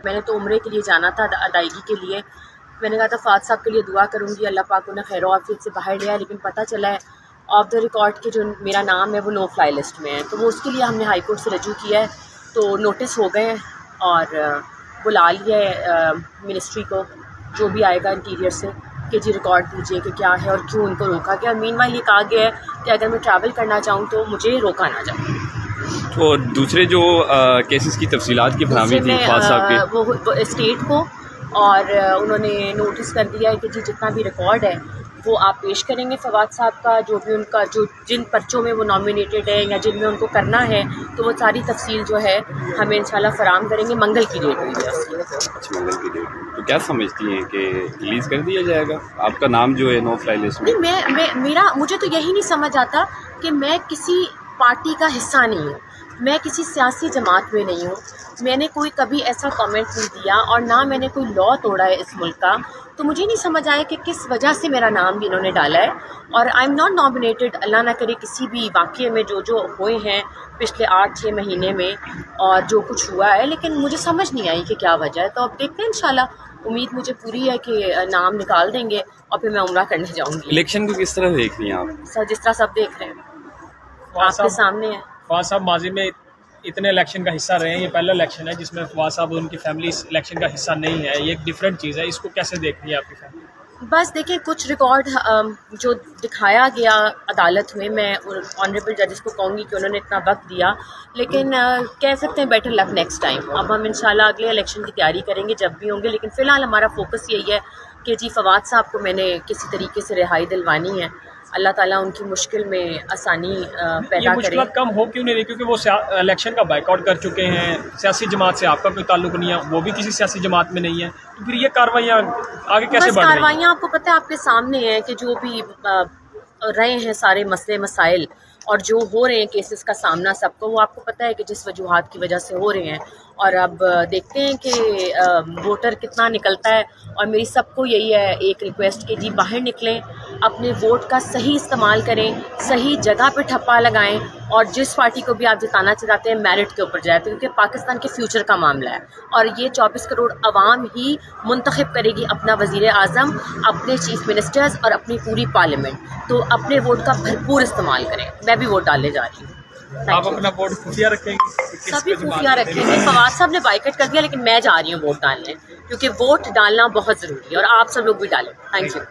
میں نے تو عمرے کے لیے جانا تھا ادائیگی کے لیے. میں نے کہا تھا فہد صاحب کے لیے دعا کروں گی اللہ پاک انہیں خیر و عافیت سے باہر لے آئے، لیکن پتہ چلا ہے آف دا ریکارڈ کے جو میرا نام ہے وہ نو فلائی لسٹ میں ہے. تو وہ اس کے لیے ہم نے ہائی کورٹ سے رجوع کیا ہے، تو نوٹس ہو گئے ہیں اور بلا لیا ہے منسٹری کو، جو بھی آئے گا انٹیریئر سے کہ جی ریکارڈ دیجیے کہ کیا ہے اور کیوں ان کو روکا گیا. مین وائل یہ کہا گیا ہے کہ اگر میں ٹریول کرنا چاہوں تو مجھے روکا نہ جائے. تو دوسرے جو کیسز کی تفصیلات کی فراہمی تھی فہد صاحب کے، وہ اسٹیٹ کو، اور انہوں نے نوٹس کر دیا ہے کہ جی جتنا بھی ریکارڈ ہے وہ آپ پیش کریں گے فواد صاحب کا، جو بھی ان کا جو جن پرچوں میں وہ نامینیٹڈ ہے یا جن میں ان کو کرنا ہے، تو وہ ساری تفصیل جو ہے ہمیں انشاءاللہ فراہم کریں گے. منگل کی ڈیٹ ہوئی ہے اس کی. اچھا منگل کی ڈیٹ. تو کیا سمجھتی ہیں کہ ریلیز کر دیا جائے گا آپ کا نام جو ہے نو فلائی لسٹ میں؟ نہیں، مجھے تو یہی نہیں سمجھ آتا کہ میں کسی پارٹی کا حصہ نہیں ہوں، میں کسی سیاسی جماعت میں نہیں ہوں، میں نے کوئی کبھی ایسا کامنٹ نہیں دیا اور نہ میں نے کوئی لا توڑا ہے اس ملک کا. تو مجھے نہیں سمجھ آیا کہ کس وجہ سے میرا نام بھی انہوں نے ڈالا ہے. اور آئی ایم ناٹ نامینیٹڈ، اللہ نہ کرے کسی بھی واقعے میں جو ہوئے ہیں پچھلے 8-6 مہینے میں اور جو کچھ ہوا ہے، لیکن مجھے سمجھ نہیں آئی کہ کیا وجہ ہے. تو اب دیکھتے ہیں انشاءاللہ، امید مجھے پوری ہے کہ نام نکال دیں گے اور پھر میں عمرہ کرنے جاؤں گی. الیکشن کو کس طرح دیکھ رہی ہیں آپ؟ سر جس طرح سب دیکھ رہے ہیں آپ کے سامنے ہے. فواز صاحب ماضی میں اتنے الیکشن کا حصہ رہے ہیں، یہ پہلا الیکشن ہے جس میں فواز صاحب اور ان کی فیملی اس الیکشن کا حصہ نہیں ہے، یہ ایک ڈیفرنٹ چیز ہے. اس کو کیسے دیکھ رہی ہے آپ کی فیملی؟ بس دیکھیں کچھ ریکارڈ جو دکھایا گیا عدالت میں آنریبل ججز کو کہوں گی کہ انہوں نے اتنا وقت دیا، لیکن کہہ سکتے ہیں بیٹر لک نیکسٹ ٹائم. اب ہم انشاءاللہ اگلے الیکشن کی تیاری کریں گے جب بھی ہوں گے، لیکن فی الحال ہمارا فوکس یہی ہے کہ جی فواد صاحب کو میں نے کسی طریقے سے رہائی دلوانی ہے. اللہ تعالیٰ ان کی مشکل میں آسانی پیدا یہ کرے. مشکلات کم ہو کیوں نہیں رہی؟ کیونکہ وہ الیکشن کا بائیک آؤٹ کر چکے ہیں، سیاسی جماعت سے آپ کا کوئی تعلق نہیں ہے، وہ بھی کسی سیاسی جماعت میں نہیں ہے، تو پھر یہ کارروائیاں آگے کیسے بڑھ رہی ہیں؟ کارروائیاں آپ کو پتہ ہے آپ کے سامنے ہیں کہ جو بھی رہے ہیں سارے مسئلے مسائل اور جو ہو رہے ہیں کیسز کا سامنا سب کو، وہ آپ کو پتہ ہے کہ جس وجوہات کی وجہ سے ہو رہے ہیں. اور اب دیکھتے ہیں کہ ووٹر کتنا نکلتا ہے. اور میری سب کو یہی ہے ایک ریکویسٹ کہ جی باہر نکلیں، اپنے ووٹ کا صحیح استعمال کریں، صحیح جگہ پہ ٹھپا لگائیں، اور جس پارٹی کو بھی آپ جتانا چاہتے ہیں میرٹ کے اوپر جائے، کیونکہ پاکستان کے فیوچر کا معاملہ ہے اور یہ 24 کروڑ عوام ہی منتخب کرے گی اپنا وزیر اعظم، اپنے چیف منسٹرز اور اپنی پوری پارلیمنٹ. تو اپنے ووٹ کا بھرپور استعمال کریں. میں بھی ووٹ ڈالنے جا رہی ہوں. آپ اپنا ووٹ خفیہ رکھیں گے؟ سبھی خفیہ رکھیں گے. فواز صاحب نے بائیکٹ کر دیا لیکن میں جا رہی ہوں ووٹ ڈالنے، کیونکہ ووٹ ڈالنا بہت ضروری ہے اور آپ سب لوگ بھی ڈالیں. Thank you.